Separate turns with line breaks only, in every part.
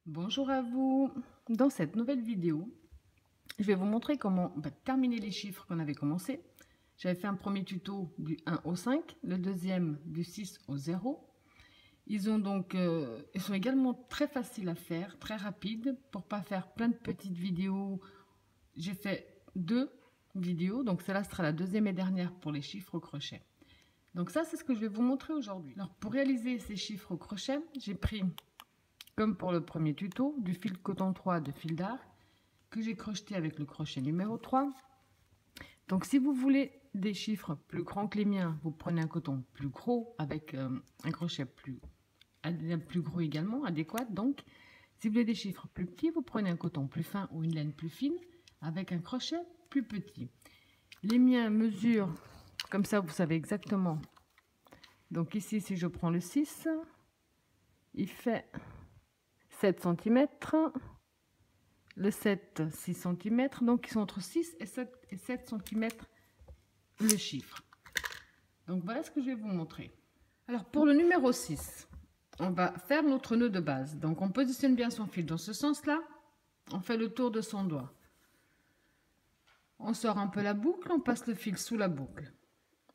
Bonjour à vous. Dans cette nouvelle vidéo, je vais vous montrer comment terminer les chiffres qu'on avait commencé. J'avais fait un premier tuto du 1 au 5, le deuxième du 6 au 0. Ils sont également très faciles à faire, très rapides, pour pas faire plein de petites vidéos. J'ai fait 2 vidéos, donc celle-là sera la deuxième et dernière pour les chiffres au crochet. Donc ça, c'est ce que je vais vous montrer aujourd'hui. Alors pour réaliser ces chiffres au crochet, j'ai pris, comme pour le premier tuto, du fil coton 3 de fil d'art que j'ai crocheté avec le crochet numéro 3. Donc si vous voulez des chiffres plus grands que les miens, vous prenez un coton plus gros avec un crochet plus gros également, adéquat. Donc si vous voulez des chiffres plus petits, vous prenez un coton plus fin ou une laine plus fine avec un crochet plus petit. Les miens mesurent, comme ça vous savez exactement. Donc ici, si je prends le 6, il fait 7 cm. Le 7, 6 cm. Donc ils sont entre 6 et 7 cm le chiffre. Donc voilà ce que je vais vous montrer. Alors pour le numéro 6, on va faire notre nœud de base. Donc on positionne bien son fil dans ce sens-là. On fait le tour de son doigt. On sort un peu la boucle, on passe le fil sous la boucle.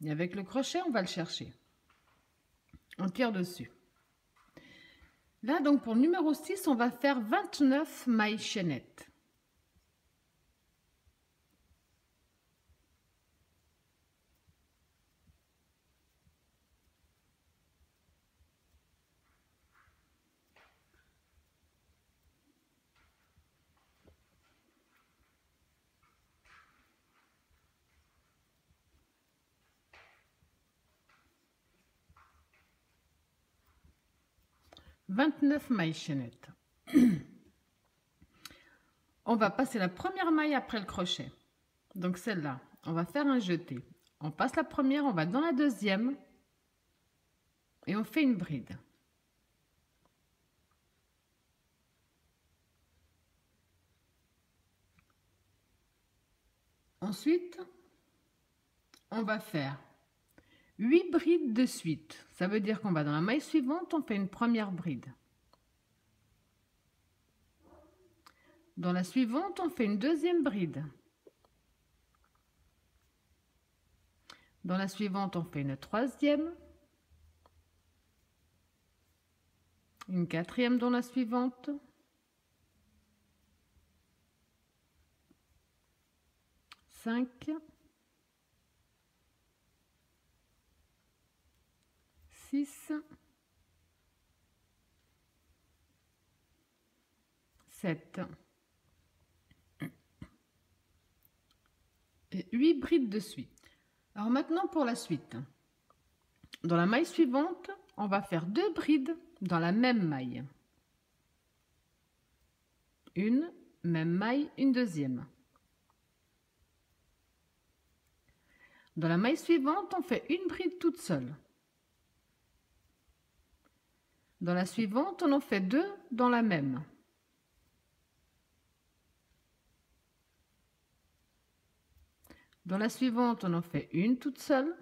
Et avec le crochet, on va le chercher. On tire dessus. Là, donc pour le numéro 6, on va faire 29 mailles chaînettes. « 29 mailles chaînettes. » On va passer la première maille après le crochet. Donc celle-là, on va faire un jeté. On passe la première, on va dans la deuxième et on fait une bride. Ensuite, on va faire 8 brides de suite. Ça veut dire qu'on va dans la maille suivante, on fait une première bride. Dans la suivante, on fait une deuxième bride. Dans la suivante, on fait une troisième. Une quatrième dans la suivante. Cinq. 6. 7. Et 8 brides de suite. Alors maintenant pour la suite. Dans la maille suivante, on va faire 2 brides dans la même maille. Une, même maille, une deuxième. Dans la maille suivante, on fait une bride toute seule. Dans la suivante, on en fait 2 dans la même. Dans la suivante, on en fait une toute seule.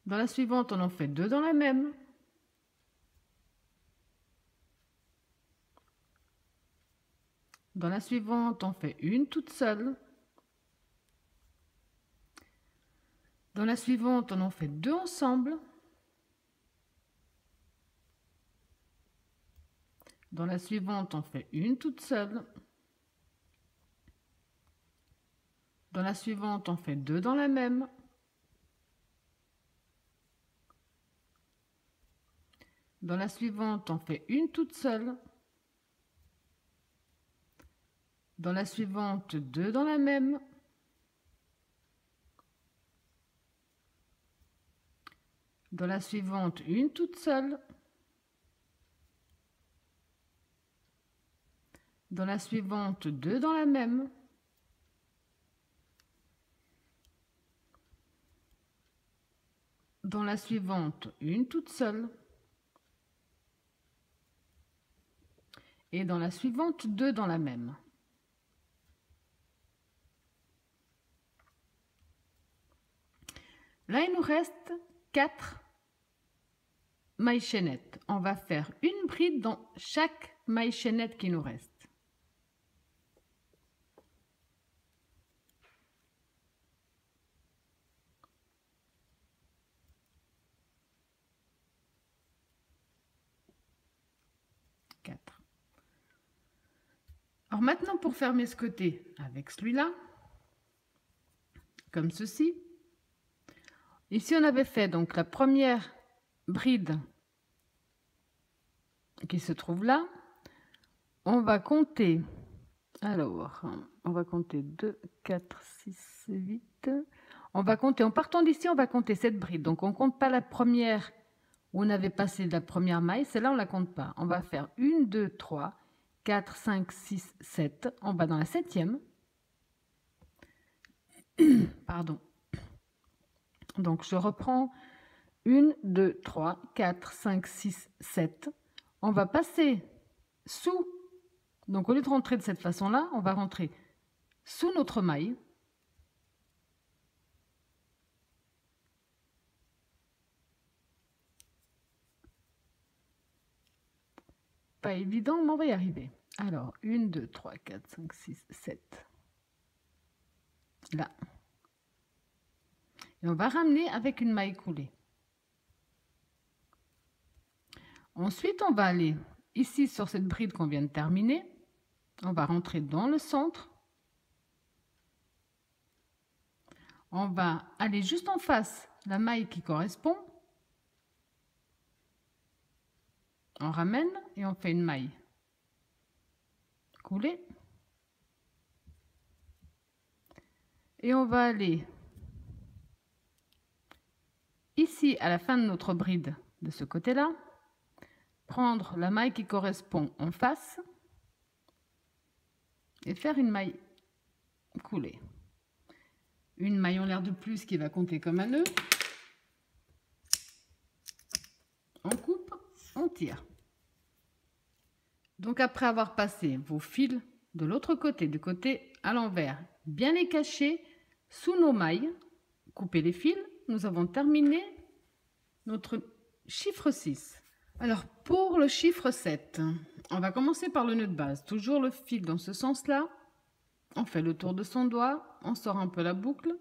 Dans la suivante, on en fait 2 dans la même. Dans la suivante, on fait une toute seule. Dans la suivante, on en fait 2 ensemble. Dans la suivante, on fait une toute seule. Dans la suivante, on fait 2 dans la même. Dans la suivante, on fait une toute seule. Dans la suivante, 2 dans la même. Dans la suivante, une toute seule. Dans la suivante, 2 dans la même. Dans la suivante, une toute seule. Et dans la suivante, 2 dans la même. Là, il nous reste 4 mailles chaînettes. On va faire une bride dans chaque maille chaînette qui nous reste. Alors maintenant, pour fermer ce côté avec celui-là, comme ceci. Ici, on avait fait donc la première bride qui se trouve là. On va compter, alors, on va compter 2, 4, 6, 8. On va compter, en partant d'ici, on va compter cette bride. Donc, on ne compte pas la première où on avait passé la première maille. Celle-là, on ne la compte pas. On va faire 1, 2, 3, 4, 5, 6, 7. On va dans la 7e. Pardon. Donc, je reprends 1, 2, 3, 4, 5, 6, 7. On va passer sous. Donc, au lieu de rentrer de cette façon-là, on va rentrer sous notre maille. Pas évident, mais on va y arriver. Alors, 1, 2, 3, 4, 5, 6, 7. Là. Et on va ramener avec une maille coulée. Ensuite, on va aller ici sur cette bride qu'on vient de terminer. On va rentrer dans le centre. On va aller juste en face la maille qui correspond. On ramène et on fait une maille coulée. Et on va aller ici à la fin de notre bride de ce côté-là, prendre la maille qui correspond en face et faire une maille coulée. Une maille en l'air de plus qui va compter comme un nœud. On coupe, on tire. Donc après avoir passé vos fils de l'autre côté, du côté à l'envers, bien les cacher sous nos mailles, couper les fils, nous avons terminé notre chiffre 6. Alors pour le chiffre 7, on va commencer par le nœud de base. Toujours le fil dans ce sens-là. On fait le tour de son doigt, on sort un peu la boucle,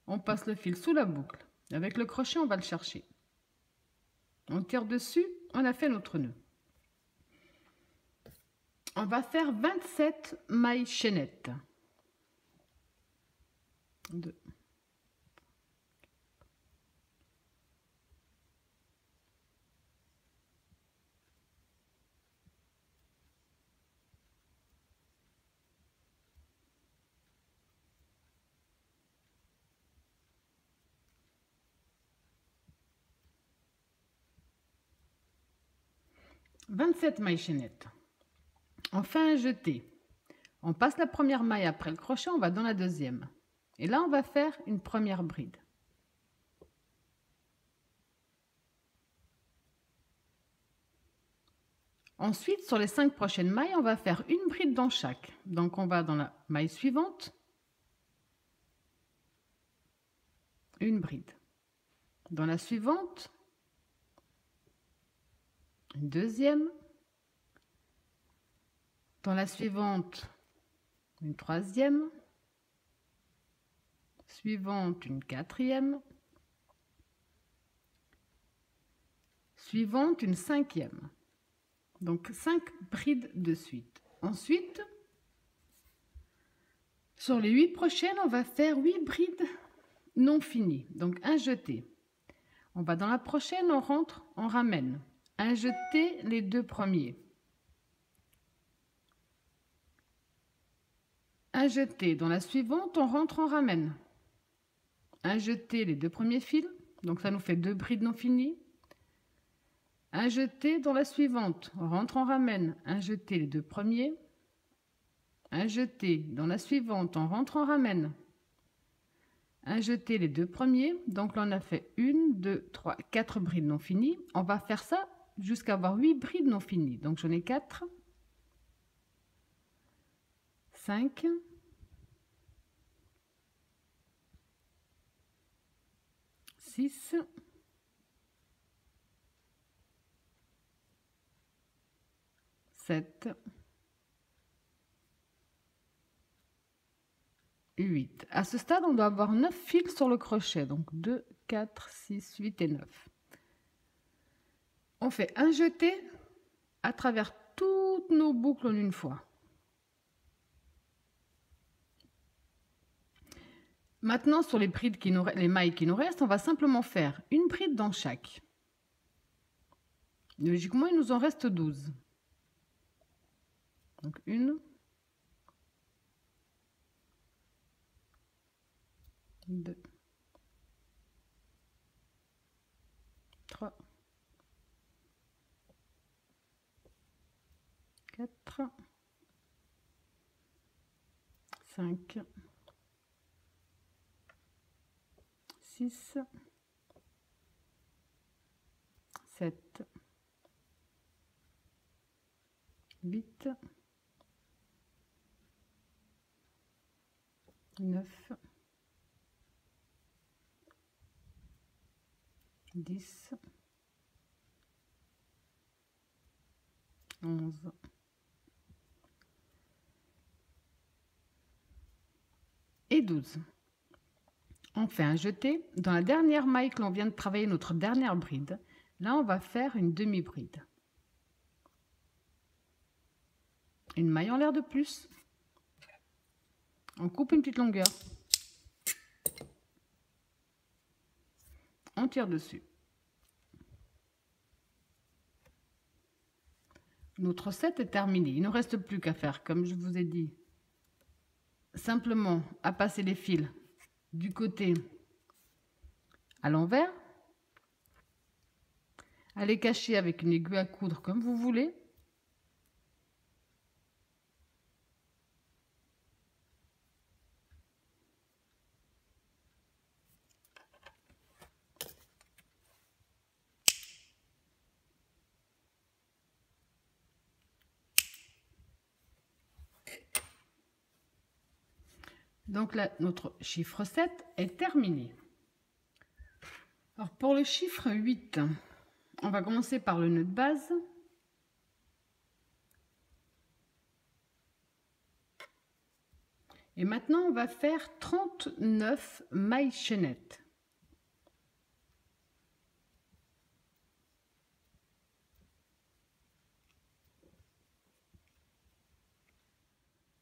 on passe le fil sous la boucle. Avec le crochet, on va le chercher. On tire dessus, on a fait notre nœud. On va faire 27 mailles chaînettes. 2. 27 mailles chaînettes. On fait un jeté. On passe la première maille après le crochet, on va dans la deuxième. Et là, on va faire une première bride. Ensuite, sur les 5 prochaines mailles, on va faire une bride dans chaque. Donc, on va dans la maille suivante. Une bride. Dans la suivante, une deuxième. Dans la suivante, une troisième. Suivante, une quatrième. Suivante, une cinquième. Donc 5 brides de suite. Ensuite, sur les 8 prochaines, on va faire 8 brides non finies. Donc un jeté. On va dans la prochaine, on rentre, on ramène. Un jeté les 2 premiers. Un jeté dans la suivante, on rentre, on ramène. Un jeté les 2 premiers fils. Donc ça nous fait 2 brides non finies. Un jeté dans la suivante, on rentre, on ramène. Un jeté les 2 premiers. Un jeté dans la suivante, on rentre, on ramène. Un jeté les 2 premiers. Donc là, on a fait 1, 2, 3, 4 brides non finies. On va faire ça jusqu'à avoir 8 brides non finies. Donc j'en ai 4, 5, 6, 7, 8. À ce stade, on doit avoir 9 fils sur le crochet. Donc 2, 4, 6, 8 et 9. On fait un jeté à travers toutes nos boucles en une fois. Maintenant, sur les brides les mailles qui nous restent, on va simplement faire une bride dans chaque. Logiquement, il nous en reste 12. Donc 1, 2, 3, 4, 5, 6, 7, 8, 9, 10, 11, 12. On fait un jeté. Dans la dernière maille que l'on vient de travailler, notre dernière bride, là on va faire une demi-bride. Une maille en l'air de plus. On coupe une petite longueur. On tire dessus. Notre 7 est terminé. Il ne reste plus qu'à faire, comme je vous ai dit, simplement à passer les fils du côté à l'envers, à les cacher avec une aiguille à coudre comme vous voulez. Donc là, notre chiffre 7 est terminé. Alors pour le chiffre 8, on va commencer par le nœud de base. Et maintenant, on va faire 39 mailles chaînettes.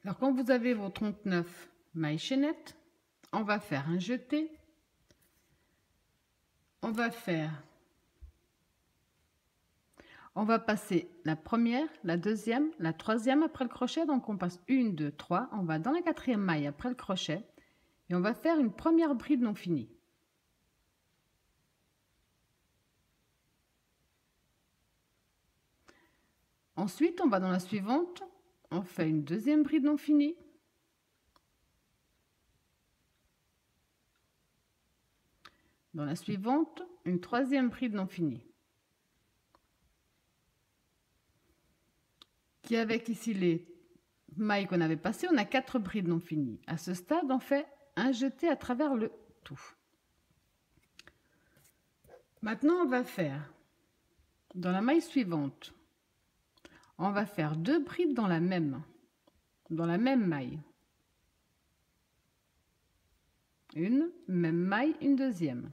Alors quand vous avez vos 39 mailles chaînettes, on va faire un jeté. On va passer la première, la deuxième, la troisième après le crochet. Donc on passe 1, 2, 3. On va dans la quatrième maille après le crochet et on va faire une première bride non finie. Ensuite, on va dans la suivante. On fait une deuxième bride non finie. Dans la suivante, une troisième bride non finie. Qui avec ici les mailles qu'on avait passées, on a 4 brides non finies. À ce stade, on fait un jeté à travers le tout. Maintenant, on va faire dans la maille suivante, on va faire 2 brides dans la même maille. Une même maille, une deuxième.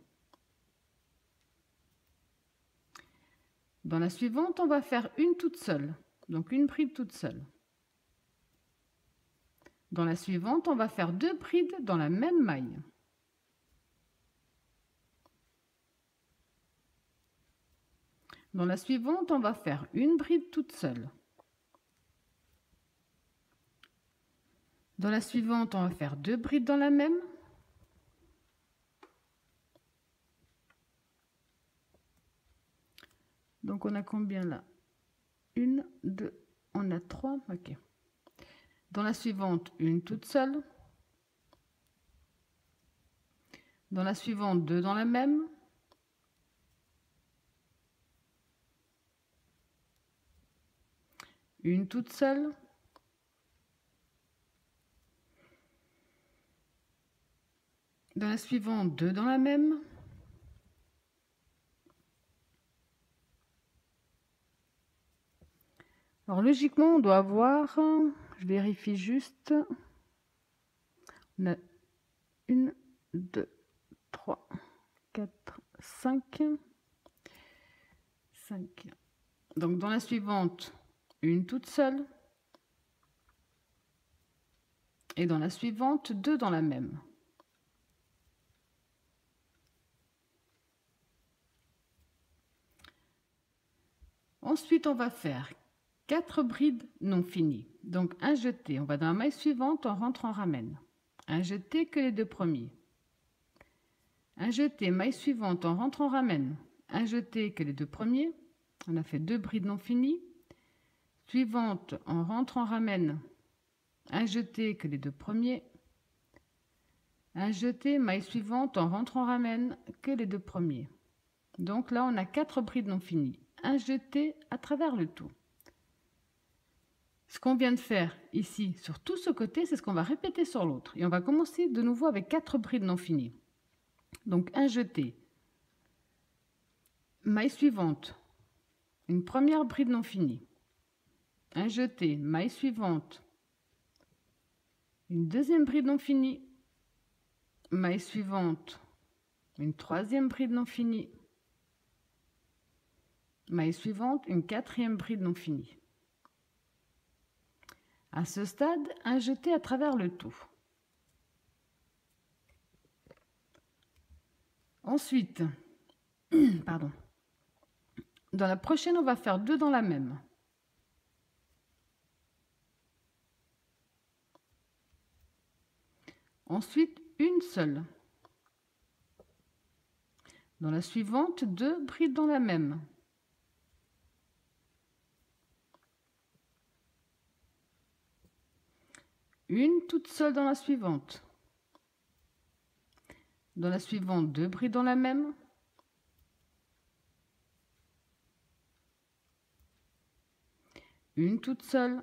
Dans la suivante, on va faire une toute seule, donc une bride toute seule. Dans la suivante, on va faire 2 brides dans la même maille. Dans la suivante, on va faire une bride toute seule. Dans la suivante, on va faire 2 brides dans la même. Donc on a combien là? 1, 2, on a 3, ok. Dans la suivante, une toute seule. Dans la suivante, 2 dans la même. Une toute seule. Dans la suivante, 2 dans la même. Alors logiquement, on doit avoir, je vérifie juste, on a 1, 2, 3, 4, 5. Donc dans la suivante, une toute seule. Et dans la suivante, 2 dans la même. Ensuite, on va faire 4 brides non finies. Donc un jeté, on va dans la maille suivante, on rentre en ramène. Un jeté que les 2 premiers. Un jeté, maille suivante, on rentre en ramène. Un jeté que les 2 premiers. On a fait 2 brides non finies. Suivante, on rentre en ramène. Un jeté que les 2 premiers. Un jeté, maille suivante, on rentre en ramène que les 2 premiers. Donc là, on a 4 brides non finies. Un jeté à travers le tout. Ce qu'on vient de faire ici sur tout ce côté, c'est ce qu'on va répéter sur l'autre. Et on va commencer de nouveau avec 4 brides non finies. Donc un jeté, maille suivante, une première bride non finie, un jeté, maille suivante, une deuxième bride non finie, maille suivante, une troisième bride non finie, maille suivante, une quatrième bride non finie. À ce stade, un jeté à travers le tout. Ensuite, pardon, dans la prochaine, on va faire 2 dans la même. Ensuite, une seule. Dans la suivante, 2 brides dans la même. Une toute seule dans la suivante. Dans la suivante, 2 brides dans la même. Une toute seule.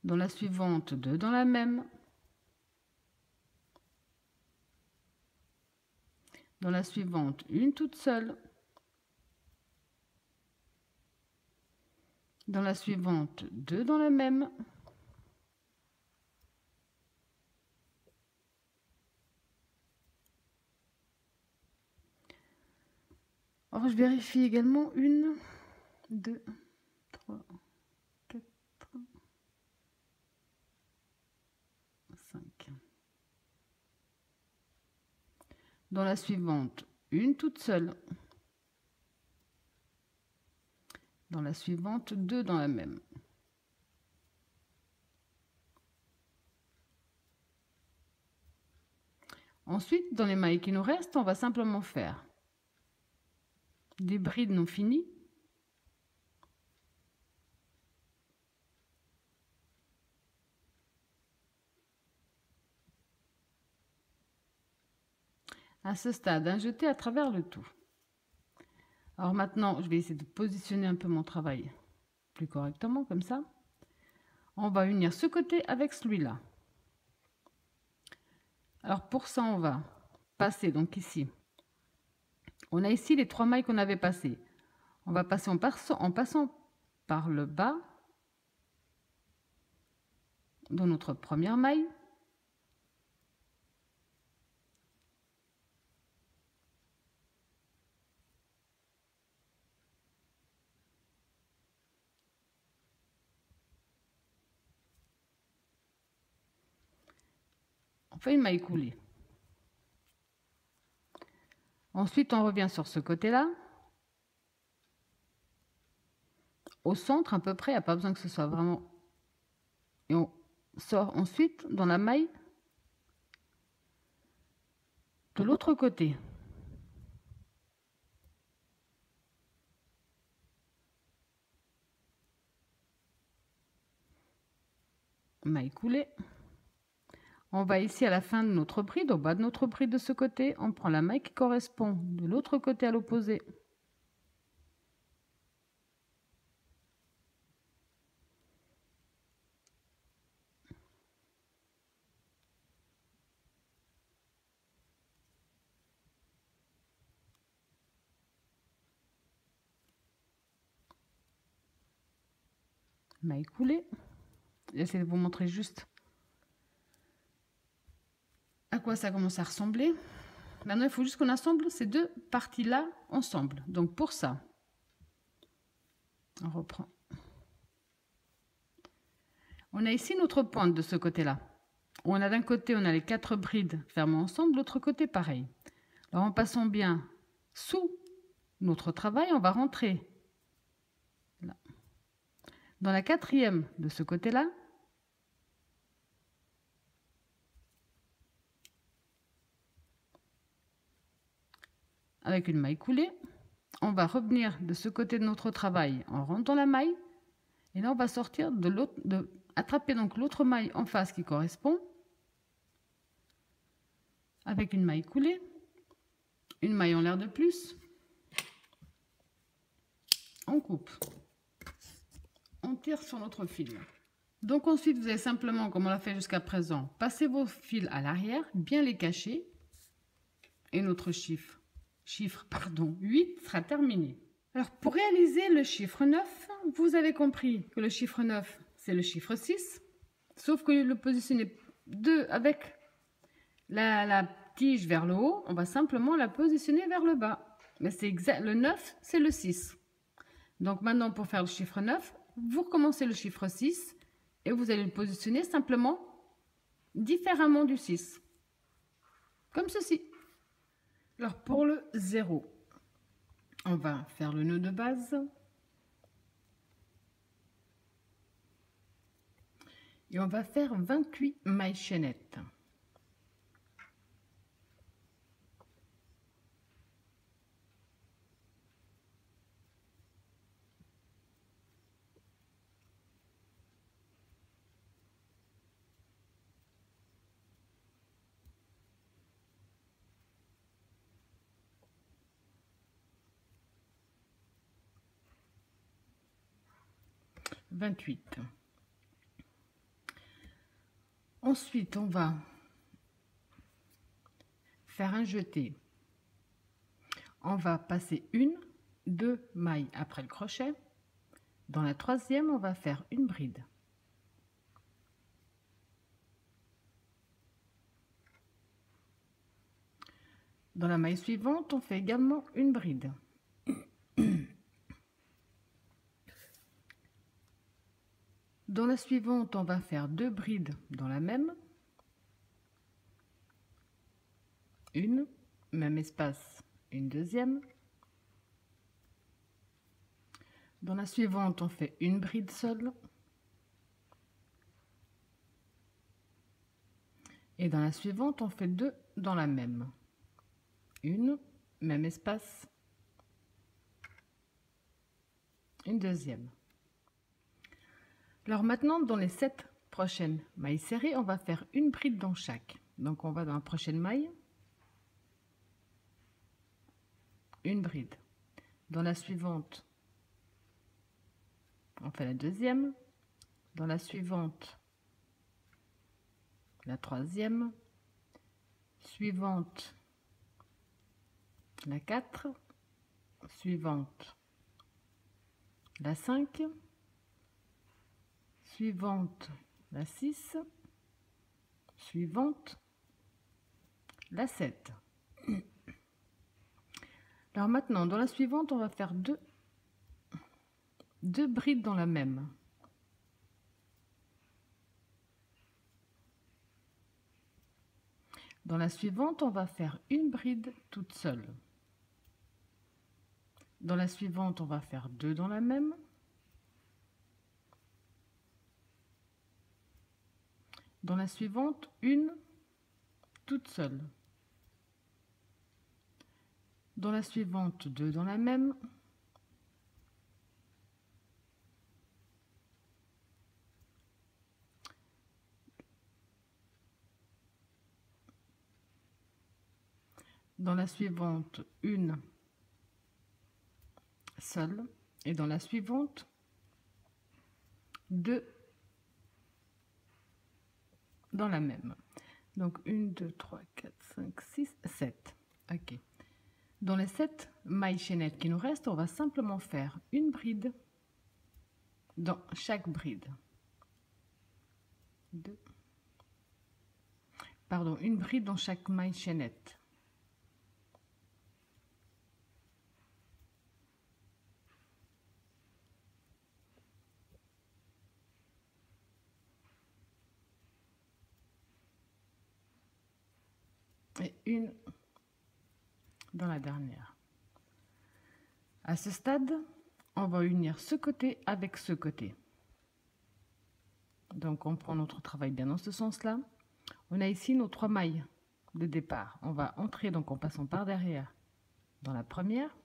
Dans la suivante, 2 dans la même. Dans la suivante, une toute seule. Dans la suivante, 2 dans la même. Alors, je vérifie également 1, 2, 3, 4, 5. Dans la suivante, une toute seule. Dans la suivante, 2 dans la même. Ensuite, dans les mailles qui nous restent, on va simplement faire des brides non finies. À ce stade, un jeté à travers le tout. Alors maintenant, je vais essayer de positionner un peu mon travail plus correctement, comme ça. On va unir ce côté avec celui-là. Alors pour ça, on va passer, donc ici. On a ici les 3 mailles qu'on avait passées. On va passer en passant par le bas dans notre première maille. On fait une maille coulée. Ensuite, on revient sur ce côté-là. Au centre, à peu près, il n'y a pas besoin que ce soit vraiment... Et on sort ensuite dans la maille de l'autre côté. Maille coulée. On va ici à la fin de notre bride, au bas de notre bride de ce côté, on prend la maille qui correspond de l'autre côté à l'opposé. maille coulée. J'essaie de vous montrer juste à quoi ça commence à ressembler. Maintenant, il faut juste qu'on assemble ces deux parties-là ensemble. Donc pour ça, on reprend. On a ici notre pointe de ce côté-là. On a d'un côté, on a les 4 brides fermées ensemble, de l'autre côté, pareil. Alors en passant bien sous notre travail, on va rentrer là. Dans la 4e de ce côté-là. Avec une maille coulée, on va revenir de ce côté de notre travail en rentrant la maille. Et là, on va sortir de l'autre, attraper donc l'autre maille en face qui correspond. Avec une maille coulée, une maille en l'air de plus. On coupe. On tire sur notre fil. Donc ensuite, vous allez simplement, comme on l'a fait jusqu'à présent, passer vos fils à l'arrière, bien les cacher. Et notre chiffre 8 sera terminé. Alors pour réaliser le chiffre 9, vous avez compris que le chiffre 9, c'est le chiffre 6. Sauf que le positionner avec la tige vers le haut, on va simplement la positionner vers le bas. Mais c'est exact, le 9, c'est le 6. Donc maintenant, pour faire le chiffre 9, vous recommencez le chiffre 6 et vous allez le positionner simplement différemment du 6. Comme ceci. Alors pour le 0, on va faire le nœud de base. Et on va faire 28 mailles chaînettes. Ensuite, on va faire un jeté. On va passer 1, 2 mailles après le crochet. Dans la 3e, on va faire une bride. Dans la maille suivante, on fait également une bride. Dans la suivante, on va faire 2 brides dans la même. Une, même espace, une deuxième. Dans la suivante, on fait une bride seule. Et dans la suivante, on fait 2 dans la même. Une, même espace, une deuxième. Alors maintenant, dans les 7 prochaines mailles serrées, on va faire une bride dans chaque. Donc on va dans la prochaine maille, une bride. Dans la suivante, on fait la deuxième. Dans la suivante, la troisième. Suivante, la 4. Suivante, la 5. Suivante, la 6. Suivante, la 7. Alors maintenant, dans la suivante, on va faire deux brides dans la même. Dans la suivante, on va faire une bride toute seule. Dans la suivante, on va faire 2 dans la même. Dans la suivante, une toute seule. Dans la suivante, 2 dans la même. Dans la suivante, une seule. Et dans la suivante, 2 dans la même. Donc 1, 2, 3, 4, 5, 6, 7. Ok. Dans les 7 mailles chaînettes qui nous restent, on va simplement faire une bride dans chaque bride. Une bride dans chaque maille chaînette. Et une dans la dernière. À ce stade, on va unir ce côté avec ce côté. Donc on prend notre travail bien dans ce sens-là. On a ici nos 3 mailles de départ. On va entrer donc en passant par derrière dans la première.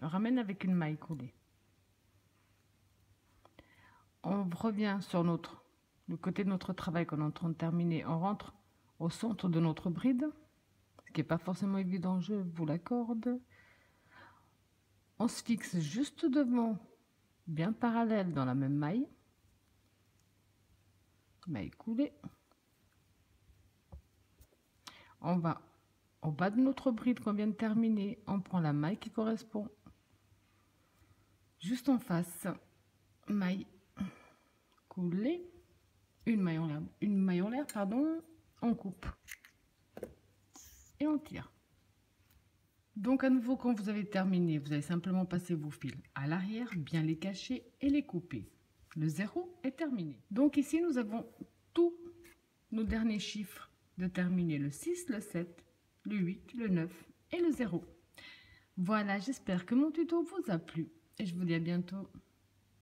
On ramène avec une maille coulée. On revient sur le côté de notre travail qu'on est en train de terminer. On rentre au centre de notre bride, ce qui n'est pas forcément évident, je vous l'accorde. On se fixe juste devant, bien parallèle dans la même maille. Maille coulée. On va au bas de notre bride qu'on vient de terminer, on prend la maille qui correspond. Juste en face, maille coulée, une maille en l'air, on coupe et on tire. Donc à nouveau, quand vous avez terminé, vous allez simplement passer vos fils à l'arrière, bien les cacher et les couper. Le 0 est terminé. Donc ici, nous avons tous nos derniers chiffres de terminer, le 6, le 7, le 8, le 9 et le 0. Voilà, j'espère que mon tuto vous a plu et je vous dis à bientôt.